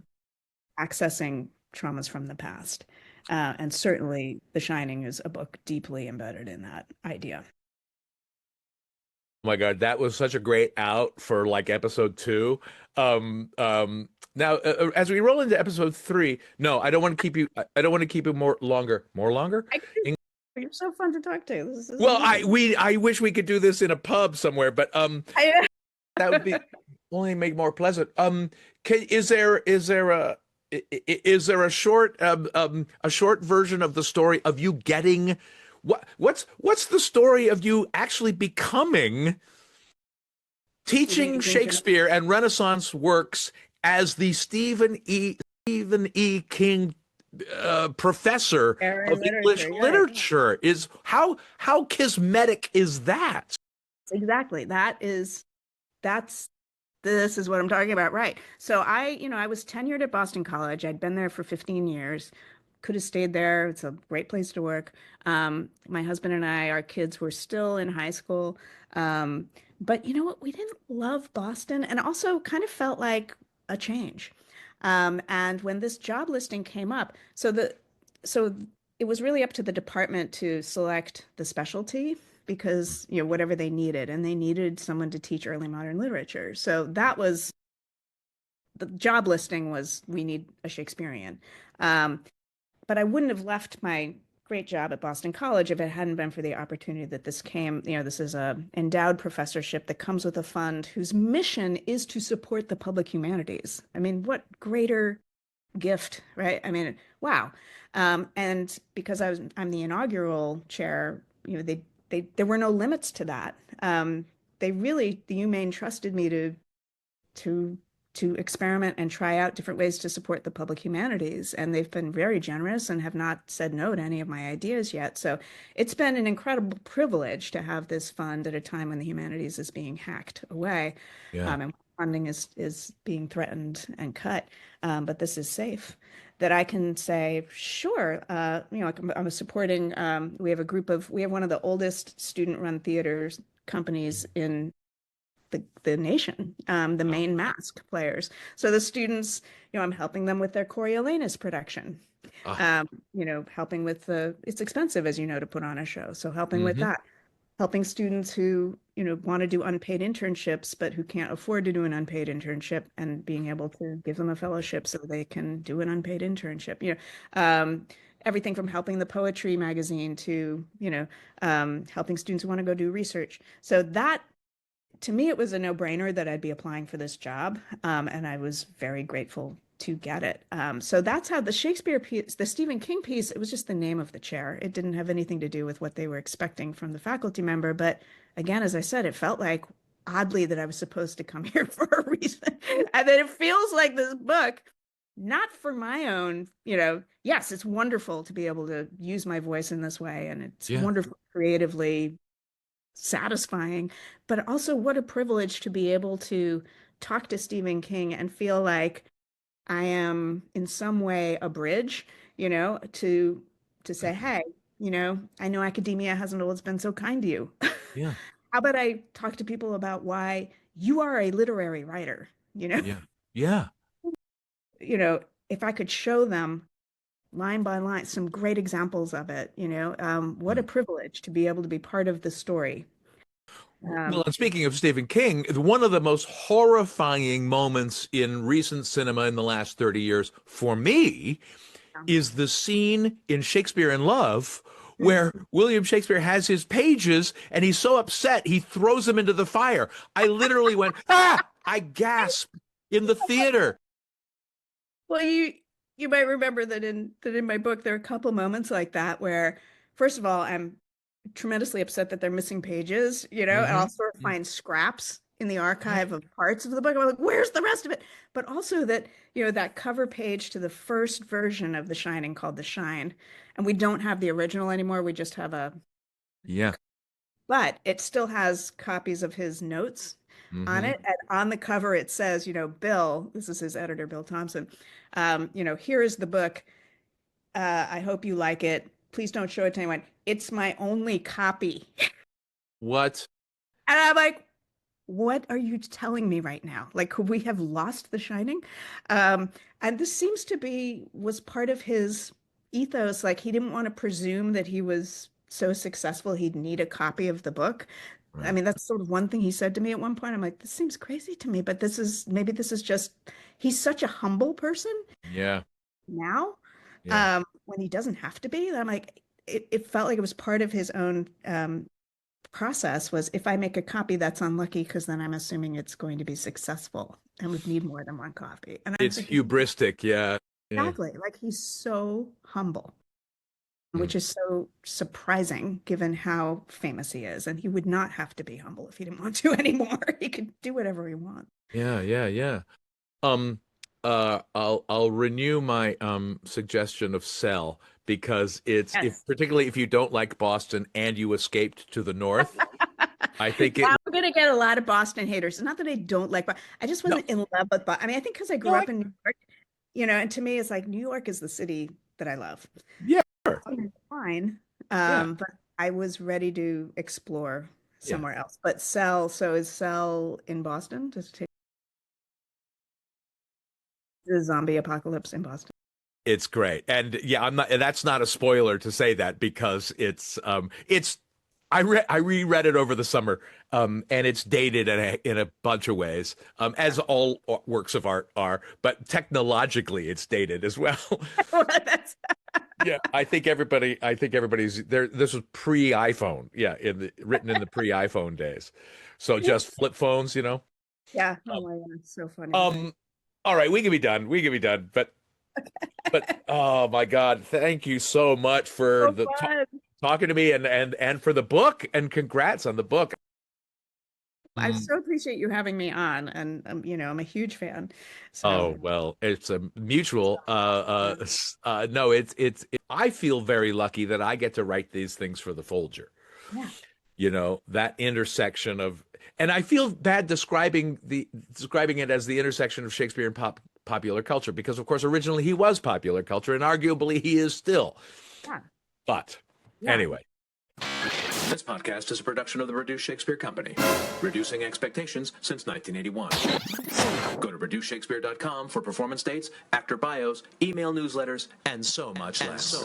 accessing traumas from the past. And certainly The Shining is a book deeply embedded in that idea. my God, that was such a great out for like episode two. Now, as we roll into episode three, no, I don't want to keep you. I don't want to keep it more longer. More longer? I could, you're so fun to talk to. This is Well, amazing. I wish we could do this in a pub somewhere, but I, that would be only make more pleasant. Is there is there a short version of the story of you getting what's the story of you actually becoming Stephen teaching King. Shakespeare and Renaissance works as the Stephen E. King professor of Era in English literature. You're right. literature is how kismetic is that? Exactly. That's this is what I'm talking about, right? So I was tenured at Boston College. I'd been there for 15 years. Could have stayed there. It's a great place to work. My husband and I, our kids were still in high school. But you know what? We didn't love Boston and also kind of felt like a change. And when this job listing came up, so it was really up to the department to select the specialty because, whatever they needed, and they needed someone to teach early modern literature. So that was the job listing was we need a Shakespearean. Um, but I wouldn't have left my great job at Boston College if it hadn't been for the opportunity that this came. This is a endowed professorship that comes with a fund whose mission is to support the public humanities. I mean, what greater gift, right? I mean, wow. And because I'm the inaugural chair, there were no limits to that. The UMaine trusted me to to experiment and try out different ways to support the public humanities. And they've been very generous and have not said no to any of my ideas yet. So it's been an incredible privilege to have this fund at a time when the humanities is being hacked away, Yeah. and funding is being threatened and cut. But this is safe. That I can say, sure, like I was supporting, we have one of the oldest student-run theaters companies in the nation, the Oh, Maine mask players. So the students, I'm helping them with their Coriolanus production. ah, Helping with it's expensive, as you know, to put on a show. So helping with hmm. that, helping students who, want to do unpaid internships, but who can't afford to do an unpaid internship and being able to give them a fellowship so they can do an unpaid internship. Everything from helping the poetry magazine to, helping students who want to go do research. So that to me, it was a no-brainer that I'd be applying for this job, and I was very grateful to get it. So that's how the Shakespeare piece, the Stephen King piece, it was just the name of the chair. It didn't have anything to do with what they were expecting from the faculty member. But again, as I said, it felt like oddly that I was supposed to come here for a reason. And then it feels like this book, not for my own, yes, it's wonderful to be able to use my voice in this way, and it's Yeah. wonderful creatively satisfying, but also what a privilege to be able to talk to Stephen King and feel like I am in some way a bridge, to say, hey, I know academia hasn't always been so kind to you. Yeah. How about I talk to people about why you are a literary writer, you know? Yeah. Yeah. You know, if I could show them line by line some great examples of it, what Yeah. a privilege to be able to be part of the story. Well, Um, and speaking of Stephen King, one of the most horrifying moments in recent cinema in the last 30 years for me is the scene in Shakespeare in Love where William Shakespeare has his pages and he's so upset he throws them into the fire. I literally went, ah! I gasped in the theater. Well, you might remember that in my book there are a couple moments like that where, first of all, I'm tremendously upset that they're missing pages, and I'll Hmm. sort of find scraps in the archive of parts of the book. I'm like, where's the rest of it? But also that, that cover page to the first version of The Shining called The Shine, and we don't have the original anymore. We just have Yeah. but it still has copies of his notes on Hmm. it. And on the cover, it says, Bill, this is his editor, Bill Thompson, here is the book. I hope you like it. Please don't show it to anyone. It's my only copy. What? And I'm like, what are you telling me right now? Like, could we have lost The Shining? Um, and this seems to was part of his ethos. Like, he didn't want to presume that he was so successful he'd need a copy of the book. I Right. mean, that's sort of one thing he said to me at one point. I'm like, this seems crazy to me, but maybe this is just, he's such a humble person Yeah. now, Yeah. when he doesn't have to be. I'm like, it felt like it was part of his own process was if I make a copy, that's unlucky because then I'm assuming it's going to be successful and would need more than one copy. And I'm It's thinking, hubristic. Yeah. Yeah. exactly, like he's so humble, Mm. which is so surprising given how famous he is. And he would not have to be humble if he didn't want to anymore. He could do whatever he wants. Yeah. Yeah. Yeah. Um, I'll renew my suggestion of Cell because it's if Yes. particularly if you don't like Boston and you escaped to the north, I think it. Yeah, I'm gonna get a lot of Boston haters. It's not that I don't like, I just No, wasn't in love with Boston. I mean, I think because I no, grew up in New York, and to me, it's like New York is the city that I love. yeah, sure. Boston is fine, Yeah, but I was ready to explore yeah. somewhere else. But so is Cell in Boston? Does it take the zombie apocalypse in Boston? It's great, and yeah, I'm not. That's not a spoiler to say that because it's. I reread it over the summer, and it's dated in a bunch of ways, Yeah. as all works of art are, but technologically it's dated as well. Well, that's Yeah, I think everybody's there. This was pre-iPhone. Yeah, written in the pre-iPhone days. So just flip phones, you know. yeah. Oh my God, it's so funny to think. Um, all right, we can be done. We can be done. But oh my God, thank you so much for So the fun. talking to me and for the book and congrats on the book. I Mm, so appreciate you having me on, and I'm a huge fan. oh So well, it's a mutual. No, I feel very lucky that I get to write these things for the Folger. yeah, That intersection of, and I feel bad describing it as the intersection of Shakespeare and popular culture because of course originally he was popular culture and arguably he is still. yeah, But yeah. anyway, This podcast is a production of the Reduced Shakespeare Company, reducing expectations since 1981. Go to reducedshakespeare.com for performance dates, actor bios, email newsletters, and so much less.